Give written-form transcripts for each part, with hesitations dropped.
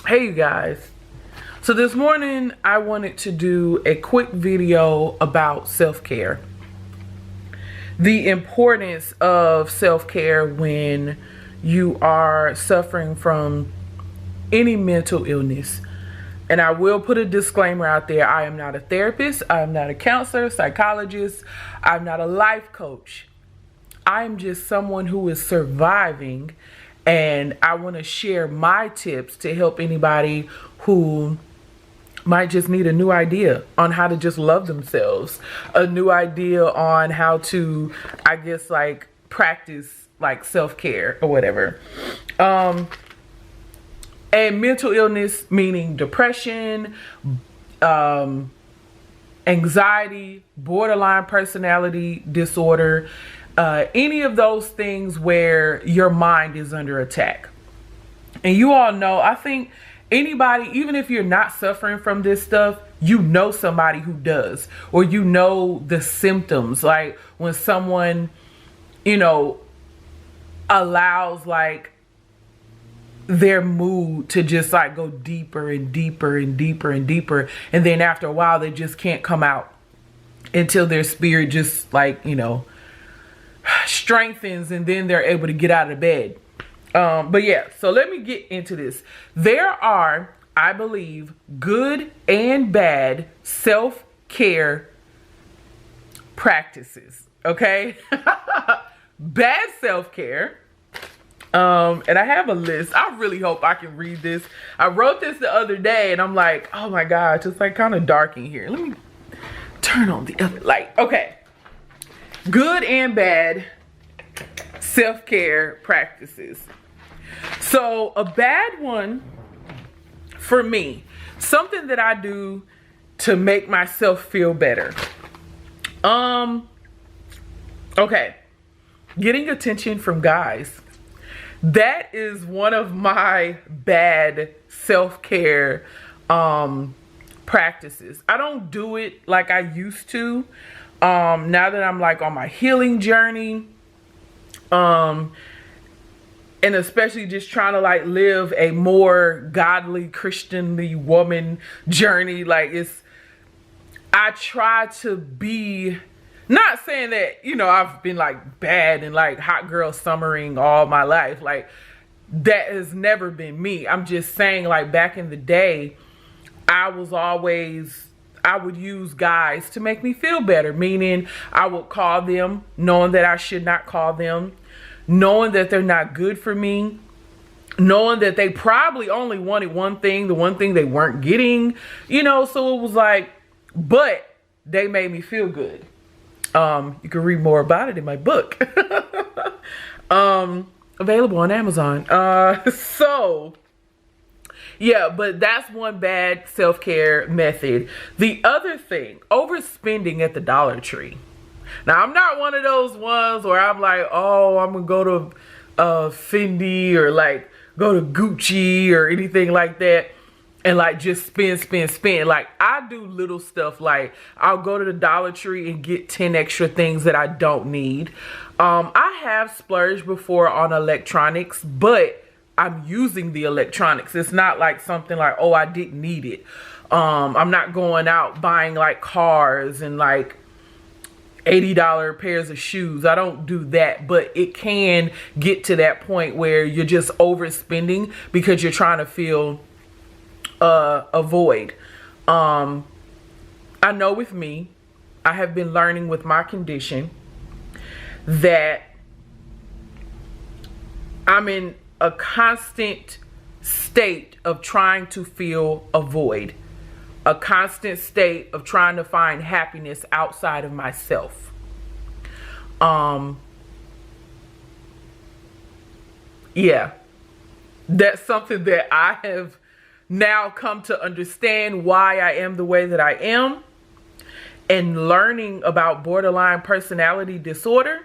Hey you guys. So this morning I wanted to do a quick video about self-care. The importance of self-care when you are suffering from any mental illness. And I will put a disclaimer out there. I am not a therapist. I am not a counselor, psychologist. I'm not a life coach. I am just someone who is surviving, and I want to share my tips to help anybody who might just need a new idea on how to just love themselves, a new idea on how to, I guess, like practice like self-care or whatever. And mental illness, meaning depression, anxiety, borderline personality disorder, any of those things where your mind is under attack. And you all know, I think anybody, even if you're not suffering from this stuff, you know somebody who does, or you know the symptoms, like when someone, you know, allows like their mood to just like go deeper and deeper and deeper and deeper, and then after a while they just can't come out until their spirit just like, you know, strengthens, and then they're able to get out of bed. But yeah, so let me get into this. There are, I believe, good and bad self-care practices, okay? Bad self-care. And I have a list. I really hope I can read this. I wrote this the other day and I'm like, oh my gosh, it's like kind of dark in here. Let me turn on the other light. Okay. Good and bad self-care practices. So a bad one for me, something that I do to make myself feel better. Okay. Getting attention from guys. That is one of my bad self-care practices. I don't do it like I used to. Now that I'm like on my healing journey, and especially just trying to like live a more godly, Christianly woman journey, like I try to be, not saying that, you know, I've been like bad and like hot girl summering all my life. Like that has never been me. I'm just saying, like back in the day, I would use guys to make me feel better, meaning I would call them knowing that I should not call them, knowing that they're not good for me, knowing that they probably only wanted one thing, the one thing they weren't getting, you know, so it was like, but they made me feel good. You can read more about it in my book. Available on Amazon. So yeah, but that's one bad self-care method. The other thing, overspending at the Dollar Tree. Now, I'm not one of those ones where I'm like, oh, I'm gonna go to Fendi or like go to Gucci or anything like that and like just spend. Like I do little stuff, like I'll go to the Dollar Tree and get 10 extra things that I don't need. I have splurged before on electronics, but I'm using the electronics. It's not like something like, oh, I didn't need it. I'm not going out buying like cars and like $80 pairs of shoes. I don't do that, but it can get to that point where you're just overspending because you're trying to fill a void. I know with me, I have been learning with my condition that I'm in a constant state of trying to fill a void, a constant state of trying to find happiness outside of myself. Yeah, that's something that I have now come to understand why I am the way that I am, and learning about borderline personality disorder.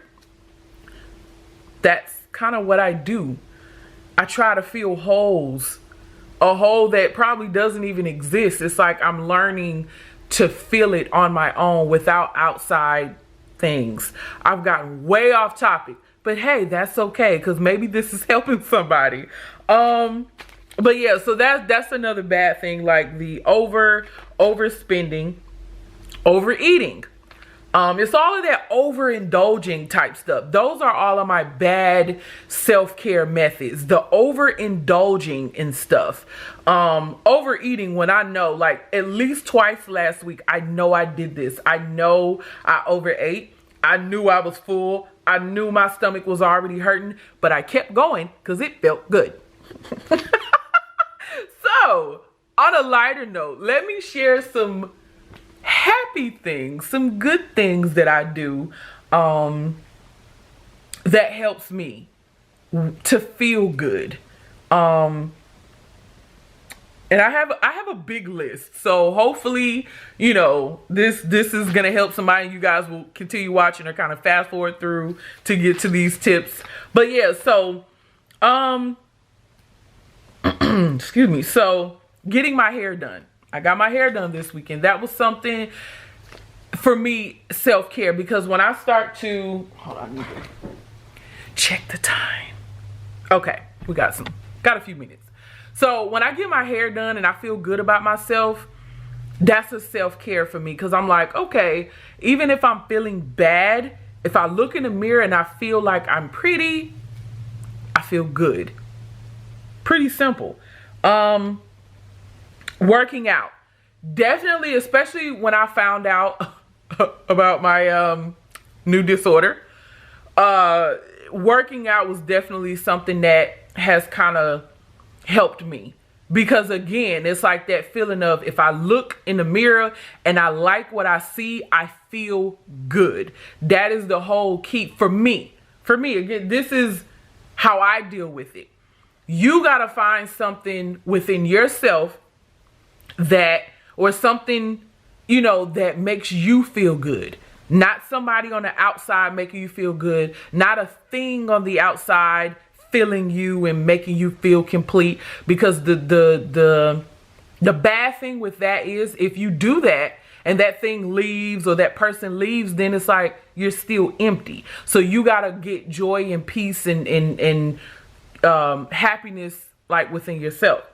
That's kind of what I do. I try to fill holes, a hole that probably doesn't even exist. It's like I'm learning to fill it on my own without outside things. I've gotten way off topic, but hey, that's okay, because maybe this is helping somebody. But yeah, so that's another bad thing, like the overspending, overeating. It's all of that overindulging type stuff. Those are all of my bad self-care methods. The overindulging in stuff. Overeating when I know, like at least twice last week, I know I did this. I know I overate. I knew I was full. I knew my stomach was already hurting, but I kept going because it felt good. So, on a lighter note, let me share some happy things, some good things that I do that helps me to feel good. And I have a big list. So hopefully, you know, this is gonna help somebody. You guys will continue watching or kind of fast forward through to get to these tips. But yeah, so excuse me. So getting my hair done. I got my hair done this weekend. That was something for me, self-care, because when I start to, hold on, I need to check the time. Okay, we got a few minutes. So when I get my hair done and I feel good about myself, that's a self-care for me, because I'm like, okay, even if I'm feeling bad, if I look in the mirror and I feel like I'm pretty, I feel good. Pretty simple. Working out. Definitely, especially when I found out about my new disorder. Working out was definitely something that has kind of helped me. Because again, it's like that feeling of if I look in the mirror and I like what I see, I feel good. That is the whole key for me. For me, again, this is how I deal with it. You got to find something within yourself that, or something, you know, that makes you feel good. Not somebody on the outside making you feel good. Not a thing on the outside filling you and making you feel complete. Because the bad thing with that is if you do that and that thing leaves or that person leaves, then it's like you're still empty. So you got to get joy and peace and happiness like within yourself.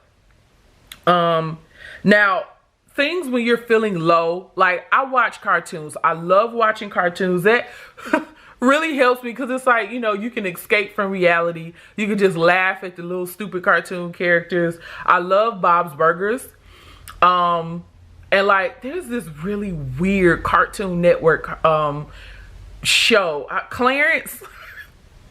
Now, things when you're feeling low, like I watch cartoons. I love watching cartoons. That really helps me because it's like, you know, you can escape from reality. You can just laugh at the little stupid cartoon characters. I love Bob's Burgers. And like, there's this really weird Cartoon Network show. Clarence,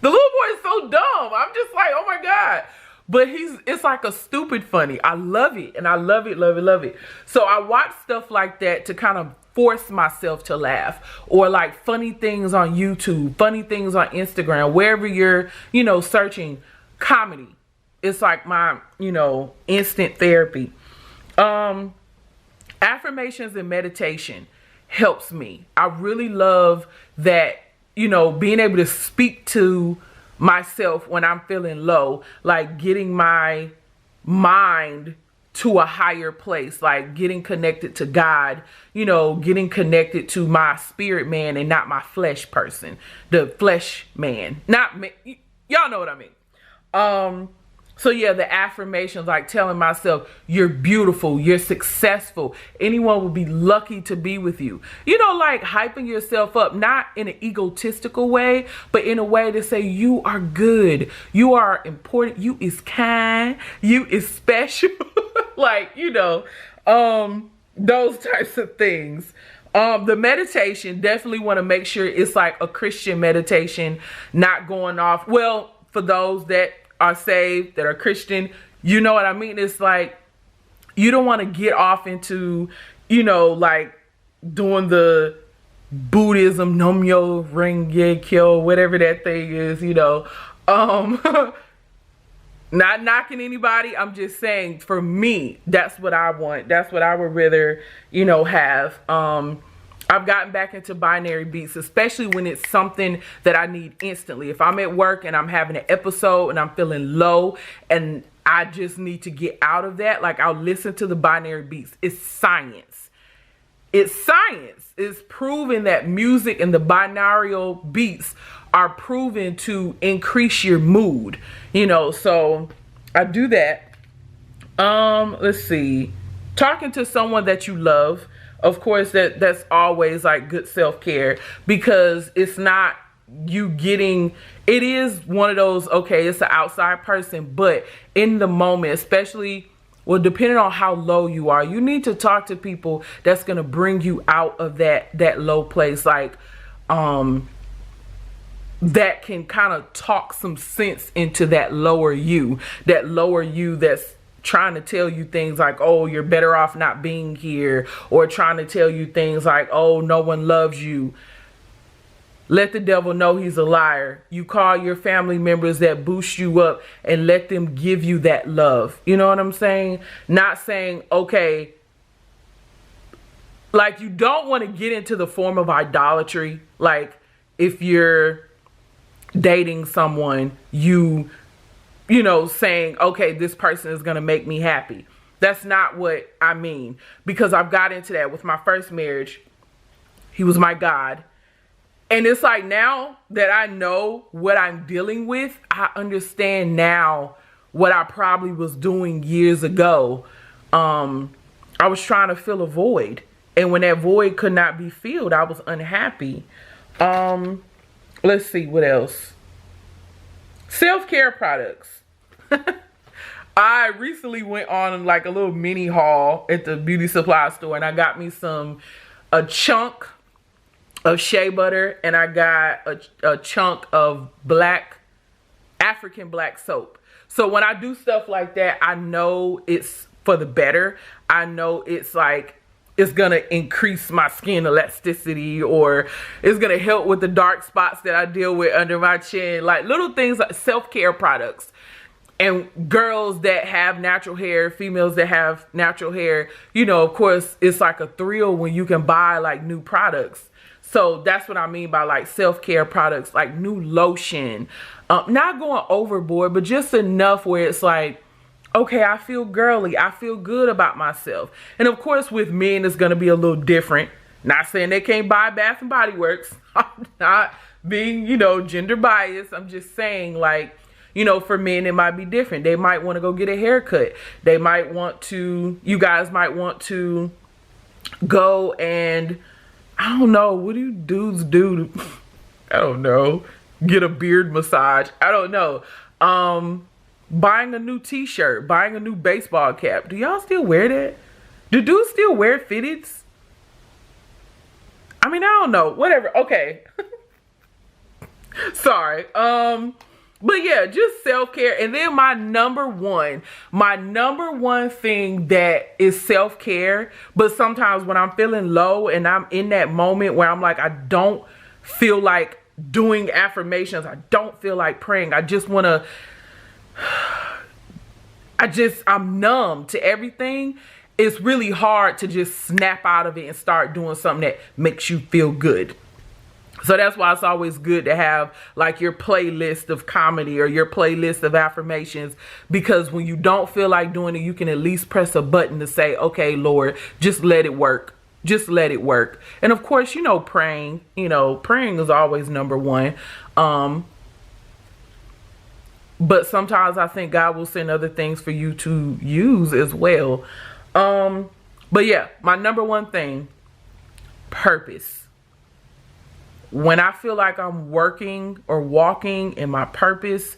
the little boy is so dumb. I'm just like, oh my God. But it's like a stupid funny. I love it. And I love it, love it, love it. So I watch stuff like that to kind of force myself to laugh. Or like funny things on YouTube, funny things on Instagram, wherever you're, you know, searching comedy. It's like my, you know, instant therapy. Affirmations and meditation helps me. I really love that, you know, being able to speak to myself when I'm feeling low, like getting my mind to a higher place, like getting connected to God, you know, getting connected to my spirit man and not my flesh person, the flesh man, not me. Y'all know what I mean. So yeah, the affirmations, like telling myself, you're beautiful, you're successful, anyone would be lucky to be with you. You know, like hyping yourself up, not in an egotistical way, but in a way to say you are good, you are important, you is kind, you is special. Like, you know, those types of things. The meditation, definitely want to make sure it's like a Christian meditation, not going off. Well, for those that are saved, that are Christian, you know what I mean? It's like, you don't want to get off into, you know, like doing the Buddhism, Namyo Renge Kyo, whatever that thing is, you know. Not knocking anybody. I'm just saying, for me, that's what I want. That's what I would rather, you know, have. I've gotten back into binary beats, especially when it's something that I need instantly. If I'm at work and I'm having an episode and I'm feeling low and I just need to get out of that, like I'll listen to the binary beats. It's science. It's science. It's proven that music and the binaural beats are proven to increase your mood, you know, so I do that. Let's see. Talking to someone that you love. Of course, that's always like good self-care, because it's not you getting, it is one of those, okay, it's an outside person, but in the moment, especially, well, depending on how low you are, you need to talk to people that's going to bring you out of that low place. Like, that can kind of talk some sense into that lower you that's trying to tell you things like, oh, you're better off not being here, or trying to tell you things like, oh, no one loves you. Let the devil know he's a liar. You call your family members that boost you up and let them give you that love. You know what I'm saying? Not saying, okay, like, you don't want to get into the form of idolatry. Like, if you're dating someone, you know, saying, okay, this person is going to make me happy. That's not what I mean, because I've got into that with my first marriage. He was my God. And it's like, now that I know what I'm dealing with, I understand now what I probably was doing years ago. I was trying to fill a void. And when that void could not be filled, I was unhappy. Let's see, what else? Self-care products. I recently went on like a little mini haul at the beauty supply store, and I got me a chunk of shea butter, and I got a chunk of African black soap. So when I do stuff like that, I know it's for the better. I know it's like, it's gonna increase my skin elasticity, or it's gonna help with the dark spots that I deal with under my chin. Like little things like self-care products. And girls that have natural hair, females that have natural hair, you know, of course, it's like a thrill when you can buy like new products. So that's what I mean by like self-care products, like new lotion. Not going overboard, but just enough where it's like, okay, I feel girly. I feel good about myself. And of course, with men, it's going to be a little different. Not saying they can't buy Bath and Body Works. I'm not being, you know, gender biased. I'm just saying, like, you know, for men, it might be different. They might want to go get a haircut. They might want to, you guys might want to go and, I don't know, what do dudes do? I don't know. Get a beard massage. I don't know. Buying a new t-shirt, buying a new baseball cap. Do y'all still wear that? Do dudes still wear fitteds? I mean, I don't know. Whatever. Okay. Sorry. But yeah, just self-care. And then my number one thing that is self-care, but sometimes when I'm feeling low and I'm in that moment where I'm like, I don't feel like doing affirmations, I don't feel like praying, I just want to, I'm numb to everything. It's really hard to just snap out of it and start doing something that makes you feel good. So that's why it's always good to have like your playlist of comedy or your playlist of affirmations, because when you don't feel like doing it, you can at least press a button to say, okay, Lord, just let it work. Just let it work. And of course, praying is always number one. But sometimes I think God will send other things for you to use as well. But yeah, my number one thing, purpose. When I feel like I'm working or walking in my purpose,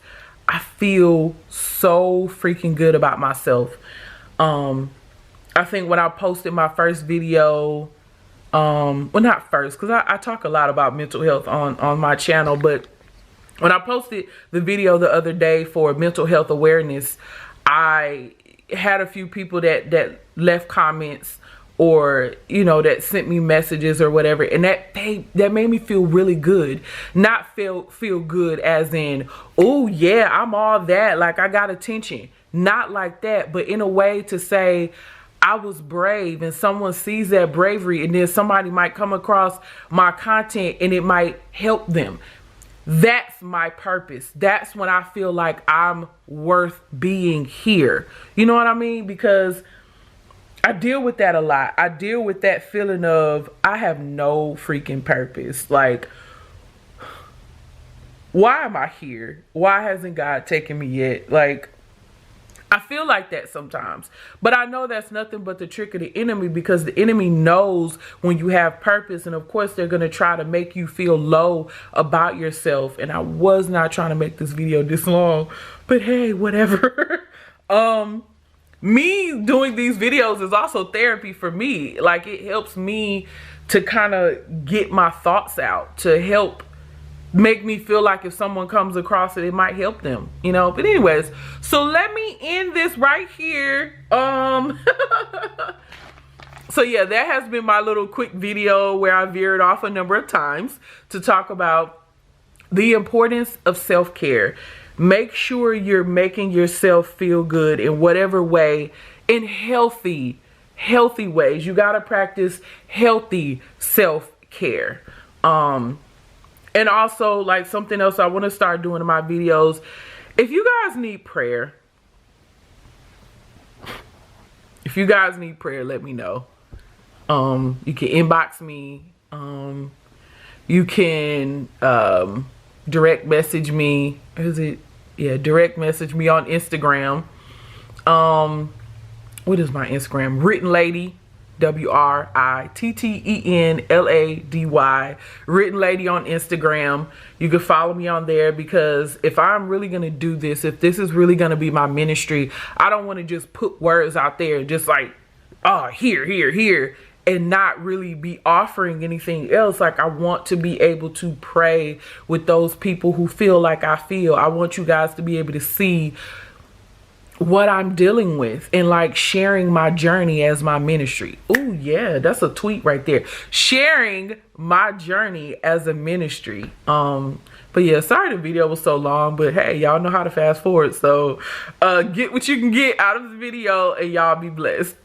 I feel so freaking good about myself. I think when I posted my first video, well, not first, because I talk a lot about mental health on my channel, but when I posted the video the other day for mental health awareness, I had a few people that left comments, or that sent me messages or whatever, and that made me feel really good. Not feel good as in, oh yeah, I'm all that, like I got attention. Not like that, but in a way to say I was brave, and someone sees that bravery, and then somebody might come across my content and it might help them. That's my purpose. That's when I feel like I'm worth being here. You know what I mean? Because I deal with that a lot. I deal with that feeling of I have no freaking purpose. Like, why am I here? Why hasn't God taken me yet? Like, I feel like that sometimes, but I know that's nothing but the trick of the enemy, because the enemy knows when you have purpose, and of course they're going to try to make you feel low about yourself. And I was not trying to make this video this long, but hey, whatever. Me doing these videos is also therapy for me. Like, it helps me to kind of get my thoughts out, to help make me feel like if someone comes across it, it might help them, you know. But anyways, so let me end this right here. So yeah, that has been my little quick video where I veered off a number of times to talk about the importance of self-care. Make sure you're making yourself feel good in whatever way, in healthy ways. You got to practice healthy self-care. And also, like, something else I want to start doing in my videos, if you guys need prayer, let me know. You can inbox me. You can direct message me. Direct message me on Instagram. What is my Instagram? Written Lady. WRITTENLADY, Written Lady on Instagram. You can follow me on there, because if I'm really gonna do this, if this is really gonna be my ministry, I don't want to just put words out there just like, oh, here, and not really be offering anything else. Like, I want to be able to pray with those people who feel like I feel. I want you guys to be able to see what I'm dealing with, and like sharing my journey as my ministry. Oh yeah, that's a tweet right there. Sharing my journey as a ministry. But yeah, sorry the video was so long, but hey, y'all know how to fast forward. So get what you can get out of the video, and y'all be blessed.